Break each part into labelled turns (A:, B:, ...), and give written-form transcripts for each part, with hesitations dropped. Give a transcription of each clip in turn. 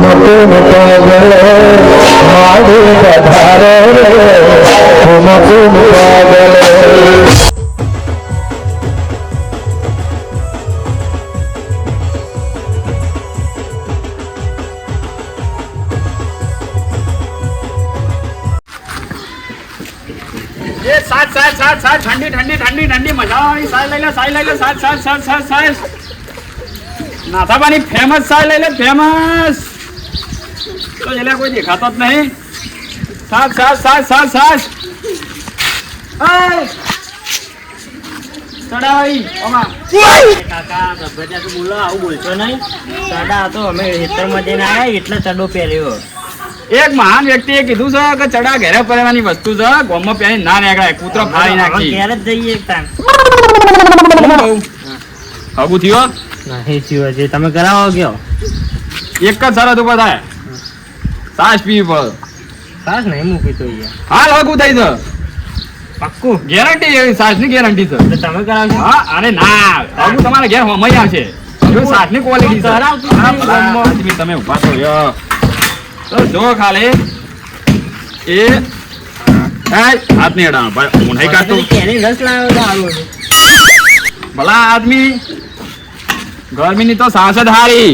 A: कुमकुम पागल मारे पधारे कुमकुम पागल
B: साथ साथ साथ साथ ठंडी ठंडी ठंडी ठंडी मजा वाली साथ ले लो साथ साथ साथ साथ साथ नाथाबानी फेमस साथ ले ले फेमस तो जले कोई दिखाता तो नहीं साथ साथ साथ साथ साथ चढ़ा भाई ओमा
C: કાકા ગભરાતા તો બોલો આવું બોલશો નહીં ચડા તો અમે ખેતરમાં જઈને આવ્યા એટલે ચડો પહેર્યો
B: એક મહાન વ્યક્તિએ કીધું છે કે ચડા ઘરે પહેરવાની વસ્તુ છે ગોમમાં પહેરી ના નીકળાય કૂતરો ફાડી નાખી
C: ઘેર જ જઈએ તાન
B: હગું થયો
C: નહીં થયું હજી તમે કરાવો ગયો
B: એક જ શરત ઉપર થાય સાસ પીવી પડે
C: સાસ નહીં મૂકી તો યાર
B: હાલ હગું થઈ છે
C: પાક્કું
B: ગેરંટી સાસ ની ગેરંટી છે
C: તો તમે કરાવશો
B: હા અરે ના હગું તમારે ઘેર હોમઈ આવશે જો સાસ ની ક્વોલિટી છે તમે ઉભા તો યો તો જો ખાલી એ હાથ નહીં અડાણ ભાઈ હું નહીં કાઢતો
C: કેરી રસ લાવ્યો તો આવું
B: ભલા આદમી ગરમીની તો સાસ જ હારી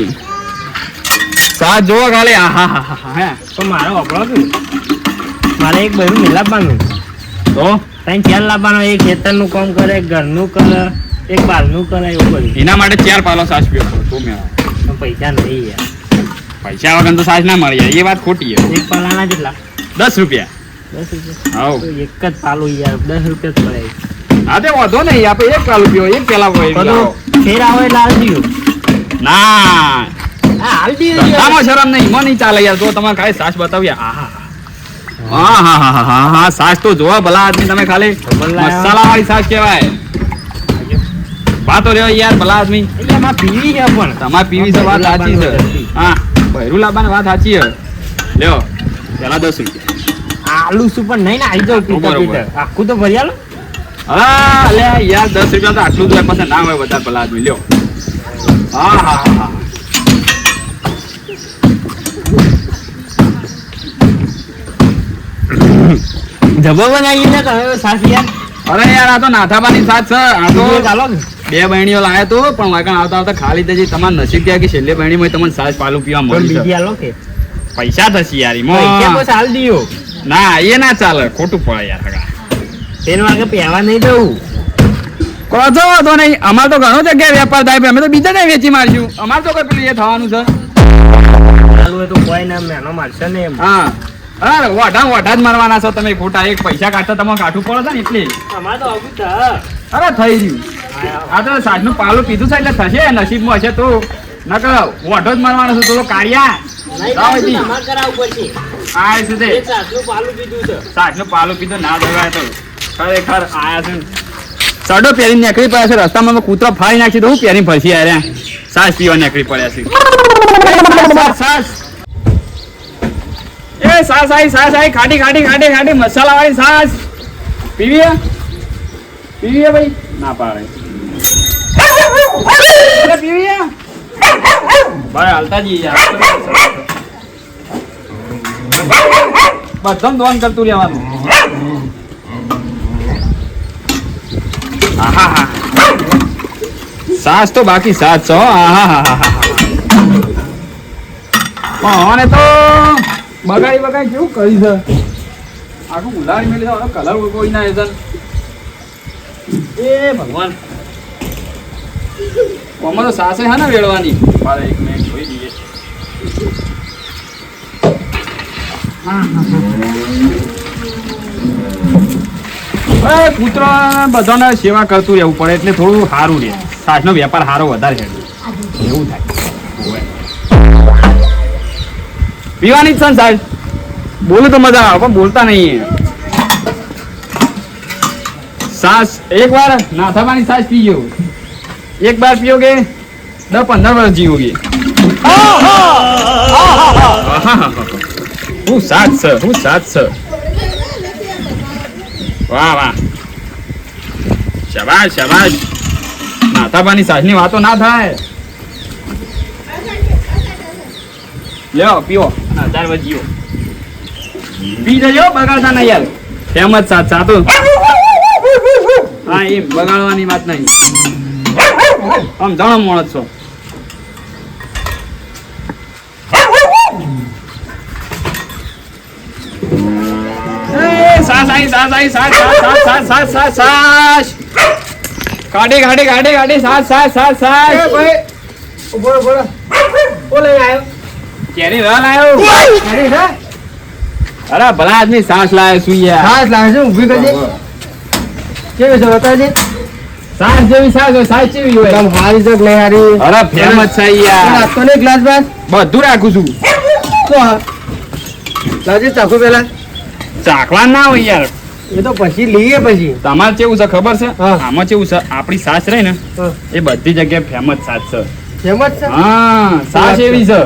B: સાસ જો ખાલી આહા હા હા હા
C: તો મારો વપરો છું મારે એક બહેરું નહીં લાવવાનું
B: તો
C: ત્યાં ચાર લાવવાનો એક ખેતરનું કામ કરે એક ઘરનું કરે એક બહારનું કરે એવું બધું
B: એના માટે 4 પાલો સાસ પીવો તો મેળા
C: તો પૈસા નહીં યાર
B: પૈસા વગર તો સાસ ના મળી જાય એ વાત ખોટી છે
C: એક પાલાના કેટલા
B: 10 રૂપિયા
C: 10 રૂપિયા
B: હાઉ
C: તો એક જ પાલું યાર 10 રૂપિયા જ પડે
B: હા તે વાંધો નહીં આપણે એક પાલું પીવો એક પેલા હોય
C: ફેર આવે એટલે હાલ દીધું
B: ના
C: હા હાલ દીધું
B: આમાં શરમ નહીં મને નહીં ચાલે યાર જો તમારે ખાલી સાસ બતાવ્યા આહા હા હા હા હા હા સાસ તો જોવા ભલા આદમી તમે ખાલી મસાલા વાળી સાસ કહેવાય વાતો રહ્યો યાર ભલા આદમી
C: અહીંયા માં પીવી છે પણ
B: તમારે પીવી છે વાત સાચી છે હા બહેરું લાવવાની વાત સાચી છે લ્યો પેલા 10 રૂપિયા
C: આલુ સુપર નહીં ને આવી જાવ પીતા પીતા આખું તો ભરી આલો
B: હા લે યાર 10 રૂપિયા તો આટલું જ પાસે ના હોય વધારે ભલા આદમી લ્યો હા હા હા
C: જબો બનાવી ને તમે સાસ યાર
B: અરે યાર આ તો નાથાબાની સાથ છે આ તો
C: ચાલો
B: બે બહેણીઓ લાયા તો પણ વાગણ આવતા આવતા ખાલી દેજી તમારે નસીબ થયા કે છેલ્લે બહેણીમાં તમને સાસ પાલું પીવા મળી
C: બીજી
B: છે
C: આલો કે
B: પૈસા થશે યાર
C: પૈસા બસ હાલ દીયો
B: ના એ ના ચાલે ખોટું પડે યાર હગા
C: તેનો વાગે પહેવા નહીં દઉં
B: કહો વાંધો નહીં અમારે તો ઘણો જગ્યાએ વેપાર થાય અમે તો બીજા ને વેચી મારશું અમારે તો કઈ પેલું એ થવાનું છે
C: ચાલુ હોય તો કોઈ ના મેનો મારશે ને એમ
B: હા અરે વાઢા જ મારવાના છો તમે ખોટા એક પૈસા કાઢતા તમારે કાઢવું પડે છે ને એટલે
C: અમારે તો આવું છે
B: અરે થઈ રહ્યું આ તો સાજનું પાલું પીધું છે એટલે થશે નસીબમાં હશે તો નકર વાઢો જ મારવાનો છે તો કાઢ્યા આ શું છે સાજનું પાલું પીધું ના દેવાય તો ખરેખર આયા છે ચડો પહેરી નીકળી પડ્યા છે રસ્તામાં કૂતરો ફાડી નાખી તો હું પહેરી ફરસી આવ્યા સાસ પીવા નીકળી પડ્યા છે સાસ એ સાસ આઈ ખાટી ખાટી ખાટી ખાટી મસાલા વાળી સાસ પીવીએ ભાઈ ના પાડે પીવીએ ભાઈ હાલતા જઈએ યાર બધમ દોન કરતું રહેવાનું આહા સાસ તો બાકી સાસ છો આહા અને તો બગાડી કેવું કરી છે આખું ઉલાડી મેલી કલર કોઈ ના એ ભગવાન આમાં તો સાસે હા ને વેળવાની મારે એક મિનિટ જોઈ દઈએ કૂતરો બધાને સેવા કરતું રહેવું પડે એટલે થોડું સારું રહે સાસનો વેપાર સારો વધારે હેડે એવું થાય પીવાની જ છે ને સાહેબ બોલું તો મજા આવે પણ બોલતા નહીં સાસ એક વાર નાથાબાની સાસ પીજો એક બાર पियोगे 10-15 વર્ષ જીવોगे હું સાત છે વાહ વાહ શાબાશ નાથાબાની સાસની વાતો ના થાય લ્યો પીવો અને 1000 વધ્યો પી જજો બગાડતા નહીં યાર ફેમસ સાત સાતું હા એ બગાડવાની વાત નહીં આમ જાણો માણસ છો સાસ આઈ સાસ આઈ સાસ સાસ સાસ સાસ સાસ સાસ કાઢી કાઢી કાઢી કાઢી સાસ સાસ સાસ સાસ
A: ભાઈ બોલો બોલો બોલે આવ્યો
B: કેરી રન આવ્યો
A: અરે ના
B: અરે ભલા આદમી સાસ લાવે શું યાર
A: સાસ લાગે છે ઊભી કરજે કેવી છે બતાવજે
B: સાસ જેવી સાસ હોય સાસ જેવી હોય
A: તમ હારી જગ નહીં હારી
B: અરે ફેમસ છે યાર
A: નાખતો ને ગ્લાસ બાસ
B: બધું રાખું છું
A: તો લાવજે ચાખો પેલા
B: ચાખવા ના હોય યાર
A: એ તો પછી લઈએ પછી
B: તમારે કેવું છે ખબર છે
A: હા.
B: આમાં કેવું છે આપણી સાસ રહી ને
A: હા.
B: એ બધી જગ્યાએ ફેમસ સાસ છે
A: જેમ જ છે
B: હા સાસ એવી છે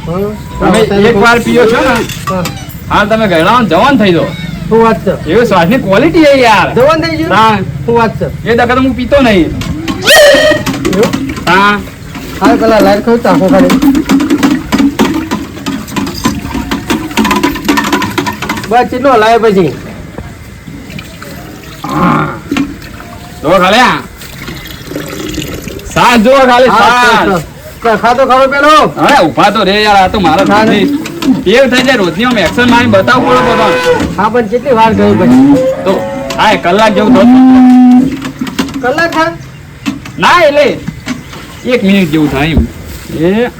A: હા.
B: તમે એક વાર પીઓ છો ને
A: હા.
B: હા તમે ગયડા જવાન થઈ જાઓ
A: શું વાત છે
B: એવી શ્વાસની ક્વોલિટી છે યાર
A: જવાન થઈ ગયું
B: હા
A: શું વાત છે
B: એ દકા તો હું પીતો નહીં
A: એવું?
B: હા
A: હા પેલા લાઈટ ખાવ ચાખો ખાલી બસ કેટલો લાવે પછી
B: જો ખાલી આ સાસ જો ખાલી સાસ
A: ખાતો ખાલો પેલો
B: હવે ઉભા તો રે યાર આ તો મારા
A: હા,
B: સાથી ટેવ થઈ જાય રોજની આમ એક્શન મારી બતાવવું પડે બધાને.
A: હા પણ કેટલી વાર ગઈ પછી
B: તો હા એક કલાક જેવું થતું
A: કલાક ખા
B: ના એટલે 1 મિનિટ જેવું થાય એમ એ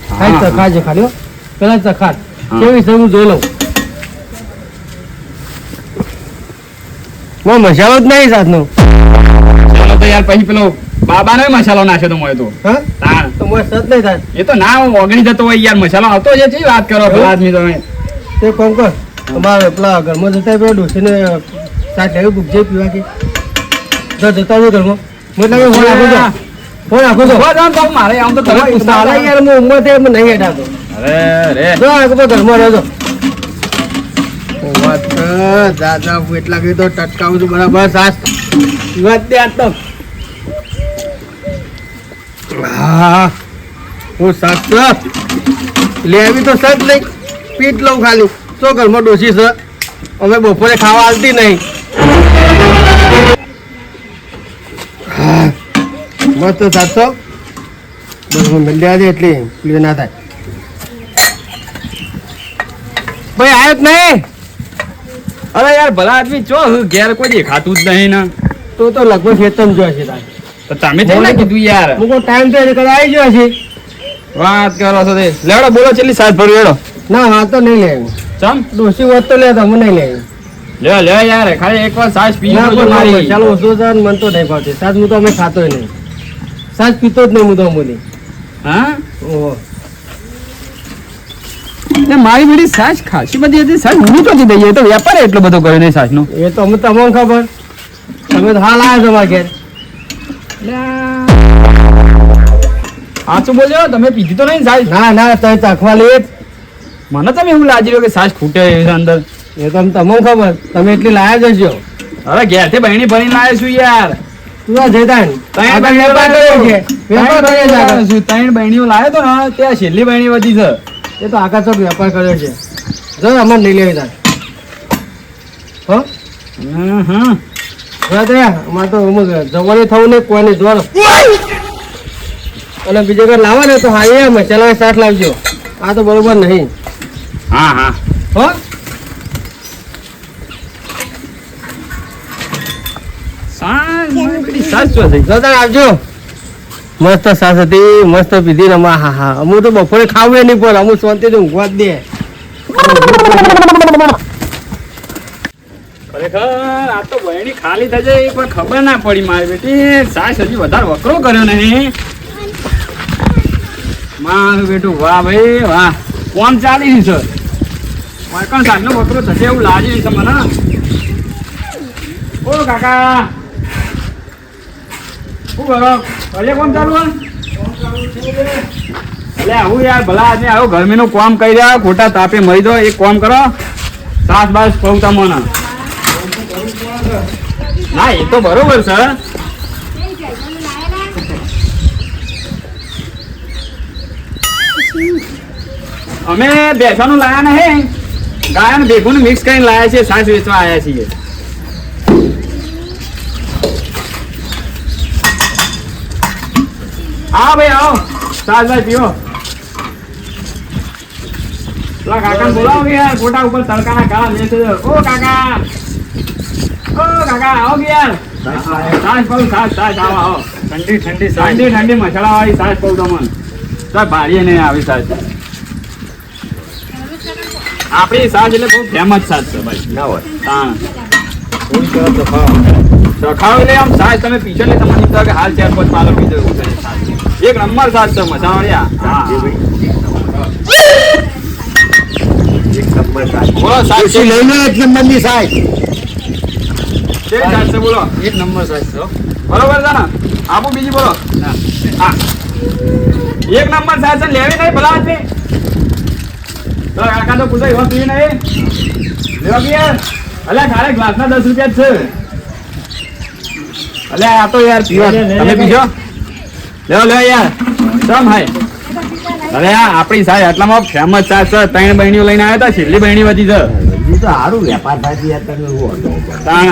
A: ખાઈ
B: હા.
A: ચખાજો ખાલી હો. પેલા ચખાટ
B: હા.
A: કેવી છે હું જોઈ લઉં મસાલો જ નહીં સાથનો
B: ચાલો તો યાર પછી પેલો બાબાનો મસાલો નાખ્યો તો મોય તો
A: હા
B: તાણ.
A: તો મસ્ત જ નહીં થાય
B: એ તો ના ઓગળી જતો હોય યાર મસાલો આવતો જ છે વાત કરો પેલા આદમી તમે
A: તે કોમ કર અમારે પેલા ઘરમાં જતા પેલા ડોસીને સાત લેવું પૂછજે પીવા કે જતા હોય ઘરમાં મતલબ ફોન આપો છો ફોન આપો છો
B: ઉભા જાઓ ને તો મારે આમ તો તમે પૂછતા
A: મારા
B: હતા.
A: યાર હું ઉંમર થઈ એમ નહીં હેઠાતો
B: અરે રે
A: જો આગળ ઘરમાં રહેજો વાત દાદા હું એટલા કઈ તો ટટકાવું છું બરાબર સાસ વાત દે આ તો હા હું સાસ છે લેવી તો સજ નહીં પીટ લઉં ખાલી તો ઘરમાં ડોસી છે અમે બપોરે ખાવા આવતી નહીં હા, મસ્ત સાતસો બસ હું મિલ્યા છે એટલી પીલી ના થાય ભાઈ આવ્યો જ નહીં
B: અરે યાર ભલા આદમી ચો ઘેર કોઈ દેખાતું જ નહીં ને
A: તો લગભગ ખેતમ જોયા છે તારે
B: તો તમે છે ને કીધું યાર
A: મુકો ટાઈમ તો કદાચ આવી ગયો છે
B: વાત કરો છો તે લેવડો બોલો છેલ્લી સાત ભરું લેડો
A: ના હા તો નહીં લે
B: ચમ
A: ડોસી હોત તો લે તો હું નહીં લે
B: લે લે યાર ખાલી એકવાર સાસ પી
A: ના
B: લો
A: પણ
B: મારી
A: ચાલો ઓછો છે ને મન તો નહીં ભાવતી સાજ હું તો અમે ખાતો નહીં સાજ પીતો જ નહીં હું તો અમૂલી
B: હા
A: ઓહો
B: ને મારી બધી સાસ ખાસી બધી હતી સાસ હું તો દઈએ તો વેપાર એટલો બધો કર્યો નહીં સાસ નો
A: એ તો અમે તમને ખબર તમે તો હાલ આવ્યા છો મારા ઘેર
B: સાચું બોલ્યો તમે પીધી તો નહીં સાસ
A: ના ના તમે ચાખવા લઈએ જ.
B: મને તમે એવું લાગી રહ્યું કે સાસ ખૂટે છે અંદર
A: એ તો તમને ખબર તમે એટલી લાયા જશો
B: હવે ઘેરથી બહેણી ભરીને લાવે છું યાર
A: તું આ જતા ને
B: ત્રણ
A: આગળ વેપાર કર્યો છે વેપાર કર્યો છે આગળ.
B: ત્રણ બહેણીઓ લાવ્યો તો ને ત્યાં છેલ્લી બહેણી વધી છે
A: એ તો આકાશ ચોક વેપાર કર્યો છે જો અમારે નહીં લેવી તાર હો
B: હમ
A: અમારે તો જવાની થવું નહીં કોઈને જોડો અને બીજે કઈ લાવો ને તો હા એ મસાલા શાક લાવજો આ તો બરોબર નહીં
B: હા હા
A: હો
B: સાસ મારી બધી સાસ જો થઈ
A: જો તાર આવજો મસ્ત સાસ હતી મસ્ત પીધી ને અમાર હા હા અમુક તો બપોરે ખાવું નહીં પણ અમુક શાંતિથી ઊંઘવા જ દે
B: ખરેખર આ તો બહેણી ખાલી થઈ જાય પણ ખબર ના પડી મારી બેટી સાસ હજી વધારે વકરો કર્યો નહીં મારું બેટું વાહ ભાઈ વાહ કોણ ચાલી છે વાયકણ સાસનો વકરો થશે એવું લાગે છે મને ઓ કાકા શું કરો ઘરે કોણ ચાલુ એટલે આવું યાર ભલા આદમી આવું ગરમીનું કામ કરી રહ્યા ખોટા તાપે મરી દો એક કામ કરો સાસ બાસ પવતા મને ના એ તો બરોબર છે અમે બેસવાનું લાયા નહીં, ગાયન ભેગું મિક્સ કરીને લાયા છીએ, છાશ વેચવા આવ્યા છીએ. આવો ભાઈ આવો, છાશ ભાઈ પીવો. પેલા કાકાને બોલાવો કે યાર, ખોટા ઉપર તડકાના કાળા લે છે. ઓ કાકા, આવો કે યાર. છાશ પાઉં, છાશ આવો આવો. ઠંડી મસાલા વાળી છાશ પાઉં તમને. તો ભારીએ નહીં આવી છાશ. આપણી છાશ એટલે બહુ ફેમસ છાશ છે ભાઈ.
A: ના હોય
B: તાણ
A: તો
B: ખાવ એટલે આમ છાશ તમે પીશો એટલે તમને એમ થાય કે હાલ 4-5 પાલો પીધો એવું થાય છાશ. એક નંબર છાશ છે મસાલા વાળી. હા બોલો છાશ
A: લઈ લો 1 નંબરની સાઈઝ.
B: કેવી છાશ છે બોલો?
C: 1 નંબર સાઈઝ છે.
B: બરોબર છે ને? આપો બીજી બોલો. હા 1 નંબર છાશ છે, લેવી નહીં ભલા આદમી. તો કાકા તો પૂછો એવો પી નહીં લેવા કે યાર. અલ્યા ખાલી ગ્લાસના 10 રૂપિયા જ છે. અલ્યા આ તો યાર પીવા તમે પીજો. લ્યો યાર સમ હાય. અરે આપણી સાહેબ આટલામાં ફેમસ છાશ છે. 3 બહેણીઓ લઈને આવ્યા હતા, છેલ્લી બહેણી વધી છે.
A: તો સારું વેપાર થાય છે યાર, તમે શું
B: તાણ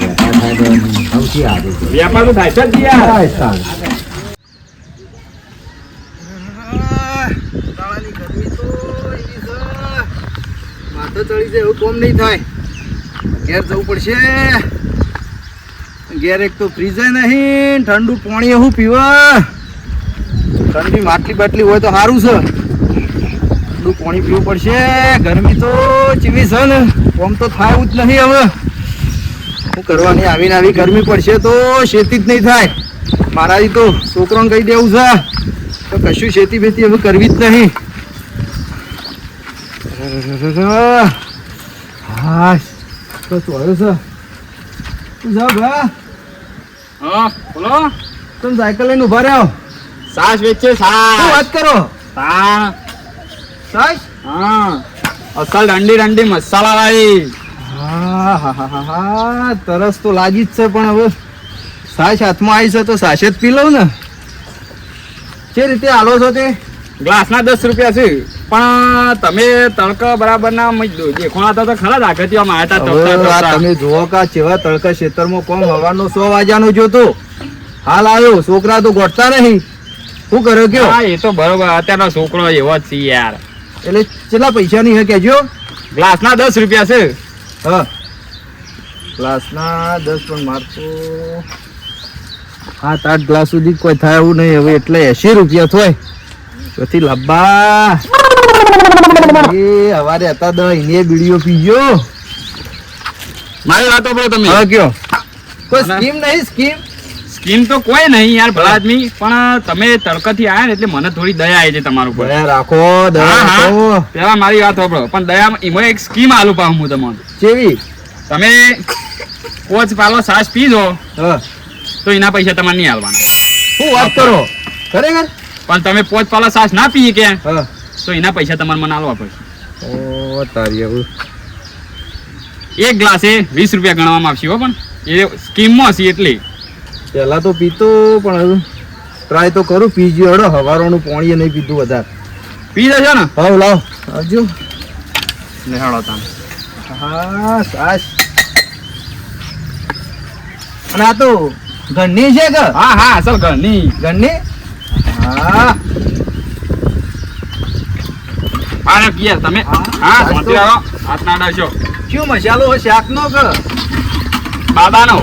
A: વેપાર થાય તો સૌથી સારું છે.
B: વ્યાપાર તો થાય છે જ યાર.
A: માથે ચડી જાય એવું કોમ નહીં થાય. ઘેર જવું પડશે. ઘેર એક તો ફ્રીજ નહીં, ઠંડુ પાણી એવું પીવા. ઠંડી માટલી બાટલી હોય તો સારું છે. ઠંડુ પાણી પીવું પડશે. ગરમી તો ચીવી છે ને, કોમ તો થાય એવું જ નહીં. હવે શું કરવાની, આવીને આવી ગરમી પડશે તો ખેતી જ નહીં થાય. મારાથી તો છોકરાને કહી દેવું છે તો કશું ખેતી બેતી હવે કરવી જ નહીં. હા તો ચોર્યું છે. તું જા ભા,
B: હા બોલો.
A: તમે સાયકલ લઈને ઉભા રહ્યો.
B: છાશ વેચે
A: શું
B: છાશ.
A: વાત કરો?
B: તાણ
A: સાહેબ
B: હા અસલ રંડી મસાલા વાળી.
A: હા હા હા હા હા, તરસ તો લાગી જ છે, પણ હવે સાસ હાથમાં આવી છે તો સાસે જ પી લઉં ને. જે રીતે હાલો છો તે
B: ગ્લાસના 10 રૂપિયા છે, પણ તમે તડકા બરાબર ના દેખવાના તો ખરા જ આગળથી આમ આવ્યા હતા
A: હવે
B: તપતા
A: આ
B: તપતા.
A: તમે જુઓ કા જેવા તડકા ખેતરમાં કોમ હવાનો 100 વાગ્યાનો જોતો હાલ આવ્યો. છોકરા તો ગોઠતા નહીં. શું કર્યો કયો?
B: હા એ તો બરોબર, અત્યારનો છોકરો એવો જ છે યાર.
A: એટલે કેટલા પૈસાની હે કેજો?
B: ગ્લાસના 10 રૂપિયા છે.
A: હા ગ્લાસના 10, પણ મારતો 7-8 ગ્લાસ સુધી કોઈ થાય એવું નહીં. હવે એટલે 80 રૂપિયા થાય. પછી લબ્બા એ હવારે હતા 10 ઇને બીડીઓ પીજો.
B: મારી વાતો બોલો તમે.
A: હા કયો? કોઈ
B: ના.
A: સ્કીમ નહીં?
B: સ્કીમ તો કોઈ નહીં યાર ભલા આદમી, પણ તમે તડકાથી આવ્યા ને એટલે મને થોડી દયા આવી છે તમારા ઉપર.
A: દયા રાખો, દયા
B: હા, હા.
A: રાખો.
B: પેલા મારી વાત સાંભળો, પણ દયા એમાં એક સ્કીમ આલું પાઉં હું તમને.
A: કેવી?
B: તમે 5 પાલો છાશ પીજો
A: હા
B: તો એના પૈસા તમારે નહીં આલવાના.
A: શું વાત કરો? ખરેખર?
B: પણ તમે 5 પાલો છાશ ના પીએ કે
A: હા
B: તો એના પૈસા તમારે મને આલવા પડશે.
A: ઓ તારી હવે
B: એક ગ્લાસે 20 રૂપિયા ગણવામાં આવશે હો, પણ એ સ્કીમમાં હશે એટલે.
A: પહેલા તો પીતો, પણ હવે ટ્રાય તો કરું. પીજો હડો, હવારોનું પાણી નહીં પીધું વધારે.
B: પી જશો ને?
A: હા લાવ આવજો.
B: લેહાડો તમે.
A: હા સાસ. અને આ તો ઘરની છે કે?
B: હા હા અસલ ઘરની.
A: ઘરની? હા
B: આને પીએ તમે.
A: હા,
B: હા
A: સાચું.
B: શાંતિ રાખો, હાથ ના અડાડશો.
A: શું મસાલો હોય? શાકનો કે
B: બાબાનો.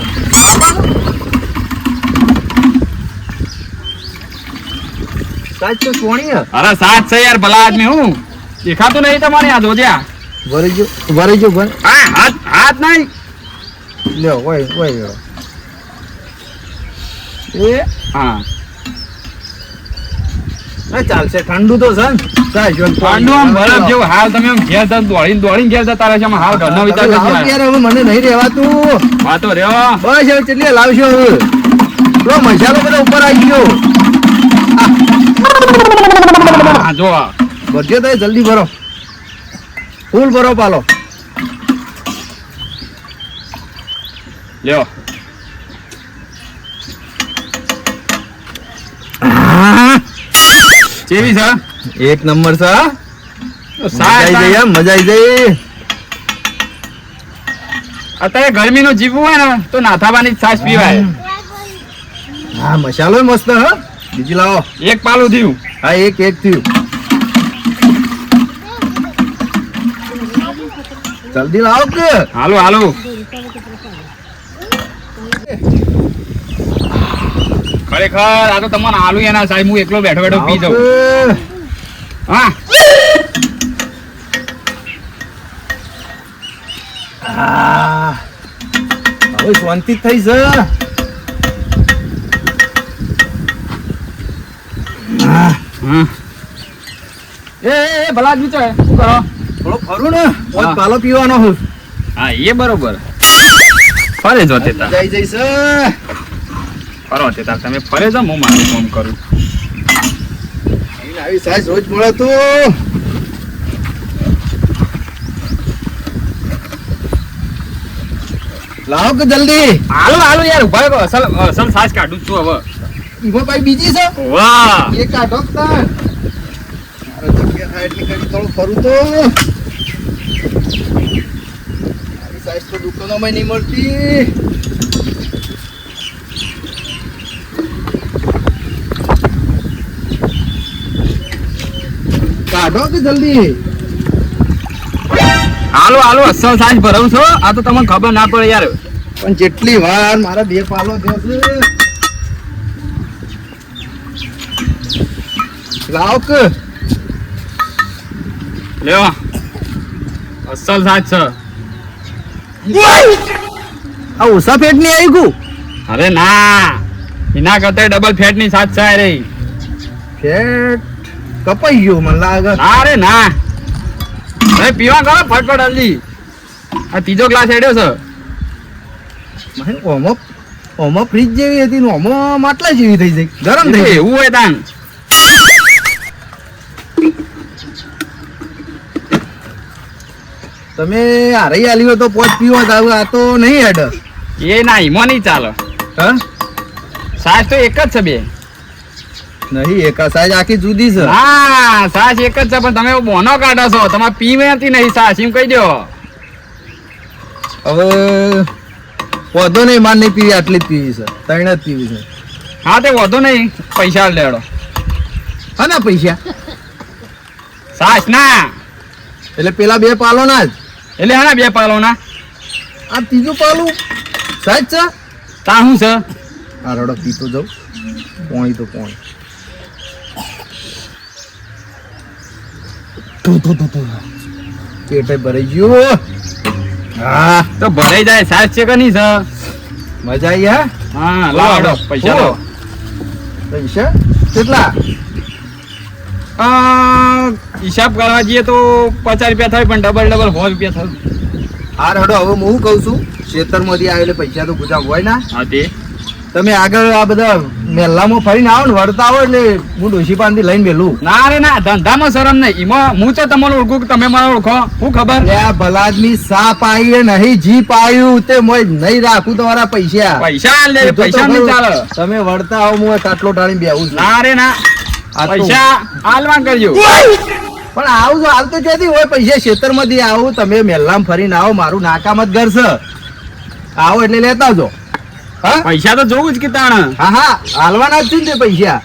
A: સાચ તો સોણી હે.
B: અરે સાત છે યાર ભલા આદમી. હું દેખાતું નહીં તમારે આ જોજ્યા.
A: ભરી જો ભર.
B: હા હાથ હાથ નહીં.
A: લ્યો ઓય ઓય એ
B: હા
A: ચાલશે. ઠંડુ તો છે ને. સાચ
B: ઠંડુ આમ બરફ જેવું. હાલ તમે આમ ઘેર દોડીને ઘેર જતા રહેશે. આમાં હાલ ઘરનો વિચાર
A: લાવ
B: નથી.
A: યાર, હવે મને નહીં રહેવાતું.
B: વાતો રહ્યો.
A: બસ હવે કેટલી લાવશો હવે? પેલો મસાલો બધો ઉપર આવી ગયો.
B: હા જો
A: ભરજો તો જલ્દી ભરો. ફૂલ ભરો પાલો.
B: લ્યો. કેવી છે?
A: એક નંબર છે હા? મજા
B: સાહેબ,
A: આવી જાય એમ, મજા આવી જાય.
B: અત્યારે ગરમીનું જીવવું હોય ને તો નાથાબાની જ છાશ પીવાય.
A: હા મસાલો મસ્ત હ. બીજી લાવો.
B: એક પાલું થયું.
A: હા એક થયું. જલ્દી લાવો કે.
B: હાલો હાલો. ખરેખર આ તો તમને આલુ એના સાહેબ હું એકલો બેઠો બેઠો પી જાઉં. હા
A: હા હવે શાંતિ થઈ છે. હા
B: હા. એ ભલા જ વિચાર શું કરો?
A: થોડો ફરું ને
B: હા.
A: પાલો પીવાનો હું.
B: હા એ બરોબર. ફરે જો તે તાર.
A: જઈ જઈશ.
B: ફરો તે તાર તમે ફરે જો હું મારું કામ કરું.
A: આવી સાઈઝ રોજ મળે તો લાવો કે જલ્દી.
B: હાલો હાલો યાર ઉભા રહો. અસલ અસલ સાસ કાઢું જ છું હવે.
A: ઈવો ભાઈ બીજી છે
B: વાહ
A: એ કાઢો કે તાર. મારે જગ્યા થાય એટલી કરી થોડું ફરું તો. આવી સાઈઝ તો દુકાનોમાં નહીં મળતી. કાઢો કે જલ્દી.
B: હાલો હાલો અસલ સાસ ભરાવું છો. આ તો તમને ખબર ના પડે યાર.
A: પણ જેટલી વાર મારા બે પાલો થયો છે. લાવ કે
B: લ્યો અસલ સાસ છે.
A: આ ઓછા પેટ ની આવી ગયું.
B: અરે ના એના કરતા ડબલ ફેટ ની સાસ છે રે.
A: પેટ કપાઈ ગયો મને લાગે.
B: ના રે ના. હવે પીવા કરો ફટફટ જલ્દી. આ ત્રીજો ગ્લાસ હેડ્યો છે.
A: મને ઓમો ફ્રીજ જેવી હતી ને ઓમો માટલા જેવી થઈ જાય. ગરમ થઈ ગઈ.
B: એવું હોય તાન.
A: તમે હારી આલી હોય તો પોચ પીવો તો આ તો નહીં હેડ.
B: એ ના ઈમો નહીં ચાલે.
A: હા
B: સાસ તો એક જ છે બે.
A: નહીં એક સાઈઝ આખી જુદી છે.
B: હા સાસ એક જ છે પણ તમે બોનો કાઢો છો. તમારે પીવેતી નહીં સાસ એમ કહી દો.
A: હવે વધો નહીં માર નહીં પીવી આટલી જ પીવી છે. ત્રણ જ પીવી છે.
B: હા તે વધુ નહીં પૈસા લેડો.
A: હા ના પૈસા
B: સાસ ના
A: એટલે પેલા બે પાલો ના જ.
B: એટલે હા બે પાલો ના.
A: આ ત્રીજું પાલું સાઈઝ છે.
B: તા શું છે?
A: આ રડો પીતો જાઉં. પોણી તો પોણી. પેટે ભરાઈ ગયું. હા
B: તો ભરાઈ જાય. સાસ છે કે નહીં છે?
A: મજા આવી હા.
B: હા લાવડો પૈસા લો.
A: પૈસા કેટલા?
B: હિસાબ કરવા જઈએ તો 50 રૂપિયા થાય પણ ડબલ 100 રૂપિયા થાય.
A: હા રડો હવે હું કહું છું ખેતરમાંથી આવેલે પૈસા તો ગુજા હોય ના.
B: હા તે
A: તમે આગળ આ બધા મેલામાં ફરીને આવો ને વળતા આવો એટલે હું ડોશી પાસેથી લઈને મેલું.
B: ના રે ના ધંધામાં શરમ નહીં. એમાં હું તો તમને ઓળખું કે તમે મને ઓળખો. હું ખબર
A: લે આ ભલા આદમી સાપ આવી નહીં જીપ આવ્યું તે મોય નહીં રાખું તમારા પૈસા.
B: પૈસા લે પૈસા નહીં ચાલે.
A: તમે વળતા આવો હું કાટલો ટાળી બેહું છું.
B: ના રે ના
A: આ તો-
B: પૈસા આલવા કરજો.
A: પણ આવું તો હાલ તો ક્યાંથી હોય પૈસા ખેતરમાંથી આવું તમે મેલામાં ફરીને આવો મારું નાકામ જ ઘર છે. આવો એટલે લેતા જો. હા
B: પૈસા તો જોવું જ કે તાણ.
A: હા હા હાલવાના જ છે ને તે પૈસા.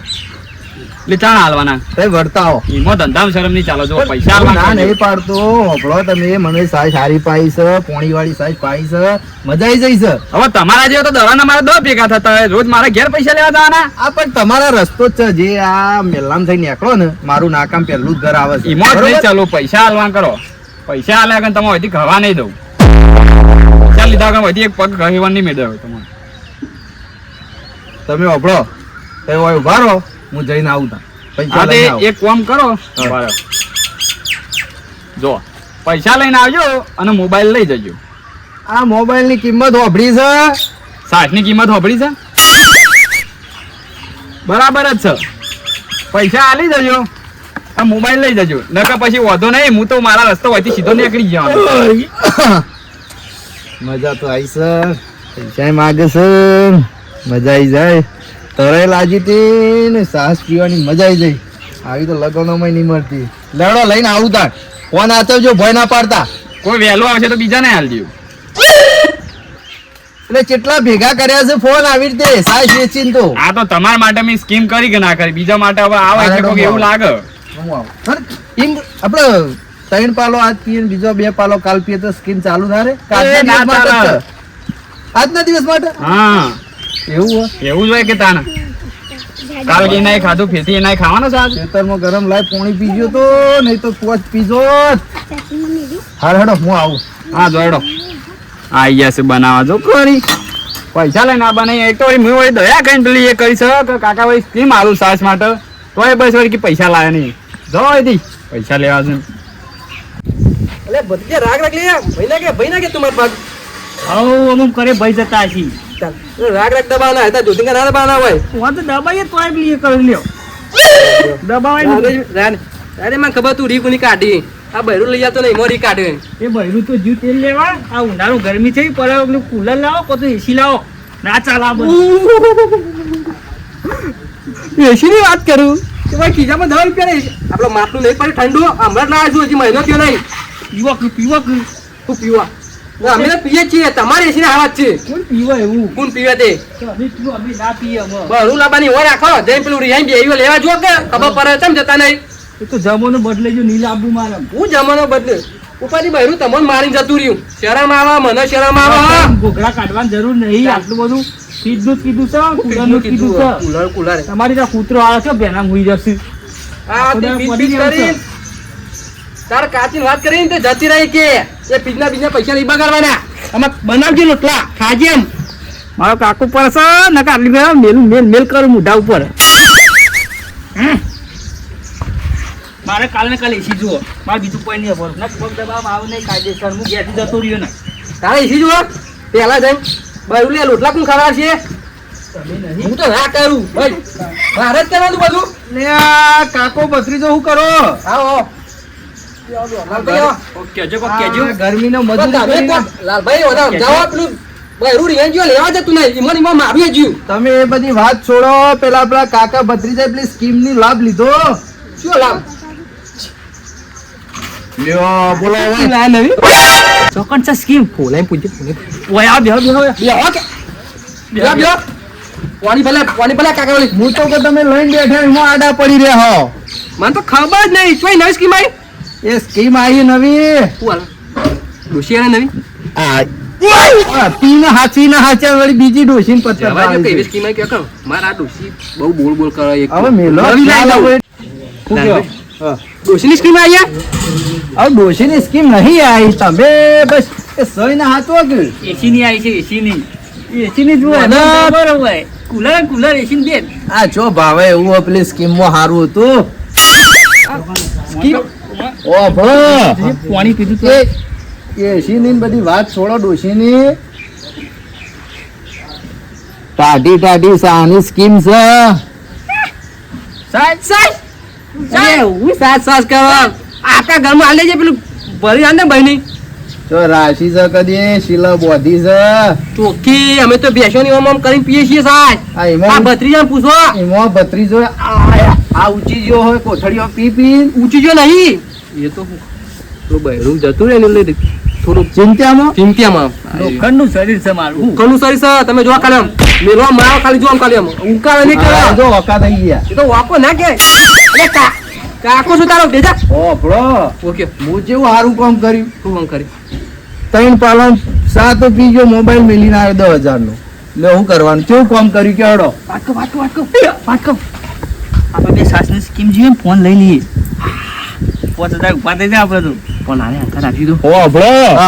B: એટલે તાણ હાલવાના.
A: તમે વળતા આવો.
B: એમાં ધંધામાં શરમ નહીં ચાલે. જો પૈસા
A: હું
B: આલવા
A: ના
B: કરજો.
A: નહીં પાડતો હોભળો તમે મને સાઈ સારી પાઈ છે પોણી વાળી સાઈ પાઈ છે મજા આવી જઈ છે.
B: હવે તમારા જેવા તો દવાના મારા 10 ભેગા થતા હોય. રોજ મારા ઘેર પૈસા લેવા જવાના.
A: આ પણ તમારા રસ્તો જ છે જે આ મેલામ થઈ નીકળો ને મારું નાકામ પહેલું જ ઘર આવે છે.
B: એમાં જ નહીં
A: બરોબર?
B: ચાલો. પૈસા હાલવા કરો. પૈસા હાલ્યા કે તમે હજી ખાવા નહીં દઉં. પૈસા લીધા કે હજી એક પગ કહેવા નહીં મેળવ્યો તમને.
A: તમે હોભળો તમે ઓય ઉભા રહો હું જઈને આવું તા પૈસા
B: હા તે
A: લઈને આવું.
B: એક કામ કરો. બરાબર. જો પૈસા લઈને આવજો અને મોબાઈલ લઈ જજો.
A: આ મોબાઈલ ની કિંમત હોભળી છે.
B: 60 ની કિંમત હોભળી છે? બરાબર જ છે. પૈસા આલી જજો આ મોબાઈલ લઈ જજો. નકર પછી વાંધો નહીં. હું તો મારા રસ્તો વચ્ચે સીધો નીકળી જવાનો.
A: મજા તો આવી છે પૈસા માગે છે મજા આવી જાય તરે લાજી હતી ને સાસ પીવાની મજા આવી જાય. આવી તો લગનોમાં નહીં મળતી. લેવડો લઈને આવું તાર. ફોન આચવજો, ભય ના પાડતા.
B: કોઈ વહેલું આવશે તો બીજાને હાલ દઉં.
A: એટલે કેટલા ભેગા કર્યા છે ફોન આવી રીતે સાય વેચીને તો.
B: આ તો તમારા માટે મેં સ્કીમ કરી કે ના કરી, બીજા માટે હવે આવે એટલે કોઈક એવું લાગે.
A: હું આવું. સર, એમ આપણે 3 પાલો આજ પીએ ને બીજો 2 પાલો કાલ પીએ તો સ્કીમ ચાલુ ના રે? કે આજના
B: ના
A: દિવસ માટે જ
B: ચાલે.
A: છે? આજના દિવસ માટે
B: હા
A: એવું હોય?
B: એવું જ હોય કે તાને કાલ ગઈ નાય ખાધું ફેથી નાય ખાવાનું છે આજ.
A: ખેતરમાં ગરમ લાય પાણી પીજો તો નહીં તો પોચ પીજો. હાર હેડો હું આવું.
B: હા જોડો આઈ ગયા છે બનાવવા જો કરી પૈસા લઈને આ બનાવી. એક તો વળી મેં વળી દયા કઈ પેલી એ કરી છે કે કાકા ભાઈ સ્કીમ આલુ સાસ માટે તોય બસ વળી કે પૈસા લાયા નહીં. જો દી પૈસા લેવા છે.
A: અલે બધે રાગ રાગ લે ભાઈ ના કે તમાર બાદ
C: આવું અમુક કરે ભાઈ જતા હશી.
A: રાગ રાગ દબાવના હતા જોતિંગા ના દબાવના હોય.
C: હું તો દબાઈએ તોય પેલી એ કરી લ્યો દબાવાય
A: અરે મને ખબર તું રી કોની કાઢી આ બૈરું લઈ જતો નહીં મોરી કાઢે.
C: એ બૈરું તો જીવ તેલ લેવા. આ ઉનાળો ગરમી છે પર પેલું કુલર લાવો કો તો એસી લાવો. ના ચાલ આ બધું
A: એસી ની વાત કરું કે ભાઈ ખીજામાં 10 રૂપિયા નહીં આપણો માટલું નહીં પડે ઠંડુ હમણાં ના આવ્યું હજી મહિનો થયો નહીં.
C: પીવા
A: તું પીવા અમે તો પીએ છીએ તમારે એસી ને આવાજ છે.
C: કોણ પીવા એવું
A: કોણ પીવે તે
C: તો અમે પીવો અમે ના પીએ અમે.
A: બરું લાવવાની હોય રાખો જઈને પેલું રિહાઈ બેહીઓ લેવા જો કે ખબર પડે ચમ જતા નહીં.
C: એ તો જમોનો બદલે જો નીલ આબુ મારે
A: હું જમાનો બદલે ઉપાડી બૈરું તમને મારીને જતું રહ્યું. શરમ આવે મને શરમ આવે.
C: ઘોઘરા કાઢવાની જરૂર નહીં. આટલું બધું સીધું જ કીધું છે કુલરનું કીધું છે.
A: કુલર
C: તમારી ત્યાં કૂતરો આવે છે બેનામ હુઈ જશે.
A: આ તે પીચ કરી તાર કાચી વાત કરીને તે જતી રહી કે એ પીજના બીજના પૈસા નહીં બગાડવાના. આમાં બનાવજે રોટલા ખાજે એમ.
C: મારો કાકુ પર છે નકા આટલી મેલ મેલ મેલ કરું મોઢા ઉપર. મારે કાલ ને કાલે એસી જુઓ મારે બીજું કોઈ નહીં ખબર ના પગ દબાવ આવે નહીં કાયદેસર હું ઘેરથી જતો રહ્યો ને.
A: તારે એસી જુઓ પેલા જઈને બૈરું લે રોટલા કોણ ખાવા છે? હું તો ના કરું ભાઈ મારે જ કરવાનું બધું. લે આ કાકો બત્રીજો હું કરો? આવો ગરમીનો લાલભાઈ ઓલા જાઓ પેલું બૈરું રિહાઈ ગયો લેવા જતું નહીં ઈમન ઈમન મારી ગયું. તમે એ બધી વાત છોડો પેલા પેલા કાકા ભત્રીજાએ પેલી સ્કીમ ની લાભ લીધો. શું લાભ? લ્યો બોલો ના નવી
C: ચોકન છે સ્કીમ
A: બોલાઈ પૂછે
C: ઓય આ બેહો બેહો
A: ઓકે બેહો પાણી ભલા કાકા ઓલી હું તો કે તમે લઈને બેઠા એમાં આડા પડી રહ્યા હો. મને તો ખબર જ નહીં કોઈ નવી સ્કીમ આવી. એ સ્કીમ આવી નવી ડોશિયા નવી પીના હાચા વળી બીજી ડોશીને પત્તા કેવી સ્કીમ આવી કે મારા ડોશી બહુ બોલ બોલ કરે એક હવે મેલો ડોશીની સ્કીમ આવી હવે ડોશીની સ્કીમ નહીં આવી તમે બસ એ સહી ના હાચવો કે
C: એસી ની આવી છે એસી ની જુઓ બરોબર કુલર કુલર એસી ની બેન
A: આ જો ભાવે એવું પેલી સ્કીમમાં સારું હતું સ્કીમ ઓ ભલો
C: પાણી પીધું તો
A: એસી ની બધી વાત છોડો ડોશીની ટાઢી સાની સ્કીમ છે. હું સાસ કરો આખા ઘરમાં હાલે છે પેલું ભરી આને બહેની જો રાશી છે કદી શીલા બોધી છે ચોખ્ખી અમે તો બેસો ની ઓમ કરીને પીએ છીએ સાહેબ. આ ભત્રીજા પૂછો એમાં ભત્રીજો આ ઊંચી જો હોય કોથળીઓ પી ઊંચી જો નહીં એ તો બહેરું જતું રહે ને એટલે થોડું ચિંત્યામાં
C: લોખંડનું શરીર છે મારું
A: ઘણું સારી છે. તમે જોવા ખાલી આમ મેલો મારો ખાલી જો આમ ખાલી આમ ઉકાળે નહીં કરે જો વકા થઈ ગયા એ તો વાકો ના કે કાકો શું તારો ભેજા ઓ બળો ઓકે હું જેવું સારું કામ કર્યું શું કામ કર્યું 3 પાલન 7 પીજો મોબાઈલ મેલીને આવ્યો 10,000 નો લે હું કરવાનું કેવું કામ કર્યું કે હડો
C: વાટકો આપણે બે સાસની સ્કીમ જોઈએ ફોન લઈ લઈએ 5,000 ઉભા થઈ જાય આપણે તો
A: પણ આને અંકા રાખી દો ઓ બળો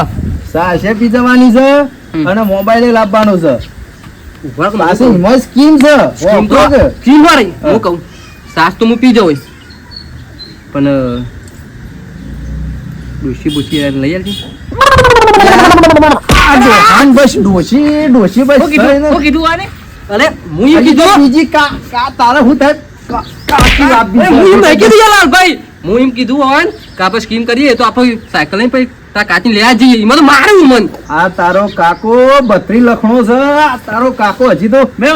A: સાસે પી જવાની છે અને મોબાઈલ લાવવાનો છે ઉભા પાસે હિમત સ્કીમ છે સ્કીમ વાળી હું કહું સાસ તો હું પી જવું પણ ડોશી બુશી લઈ આવજે બસ ડોશી બસ
C: કીધું આને
A: અરે હું એમ કીધું બીજી કા તારે હું થાય કાકી આપી હું એમ નહીં કીધું યાર લાલભાઈ હું એમ કીધું હોય કે આપણે સ્કીમ કરીએ તો આપણે સાયકલ લઈને પછી તાર કાચી લેવા જઈએ એમાં તો મારું મન આ તારો કાકો 32 લખણો છે આ તારો કાકો હજી તો
C: મેલો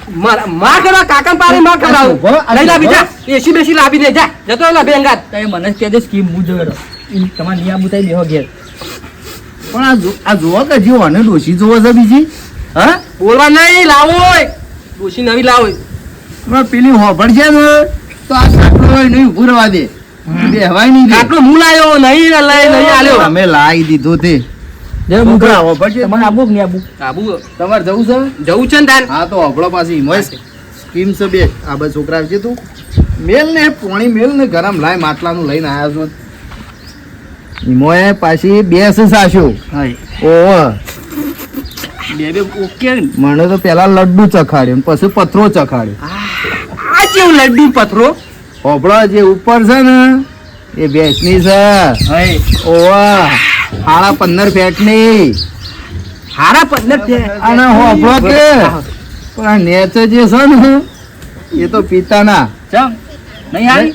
D: માં કરવા કાકા પારે માં કરાવું લઈ લાવી જા એસી બેસી લાવી દે જા જતો એલા બેંગાત
C: તો એ મને જ કહેજો સ્કીમ હું જોયો તમારે નિયમ બતાવી દેવો ઘેર
A: પણ આ જોવો કે જીવો અને ડોશી જોવો છે બીજી હા
D: બોલવા નહીં લાવો ડોશી નવી લાવો
A: પણ પેલી હોભળ છે ને તો આ ખાટલો હોય નહીં ઊભું રહેવા દે બેહવાય નહીં દે.
D: આટલો હું લાયો નહીં નહીં આલ્યો
A: અમે લાવી દીધો તે
C: જે
A: છોકરા હોભળ છે
C: તમારે આબુ કે નહીં આબુ
D: આબુ
A: તમારે જવું છે
D: જવું છે ને તાન
A: હા તો હોભળો પાછી મોય સ્કીમ છે બે આ બધા છોકરા છે તું મેલ ને પાણી મેલ ને ગરમ લાય માટલાનું લઈને આવ્યા છો મોય પાછી બે છે સાસ્યો
C: હા
A: ઓહો
C: બે ઓકે
A: મને તો પેલા લડ્ડુ ચખાડ્યો પછી પથરો ચખાડ્યો
D: આ કેવું લડ્ડુ પથરો
A: હોભળો જે ઉપર છે ને એ ભેંસની છે
C: હા
A: ઓવા 15.5 ફેટની
D: હારા 15 છે
A: અને હોભળો કે પણ આ નેચે જે છે ને એ તો પિતાના
C: ચમ નહીં હારી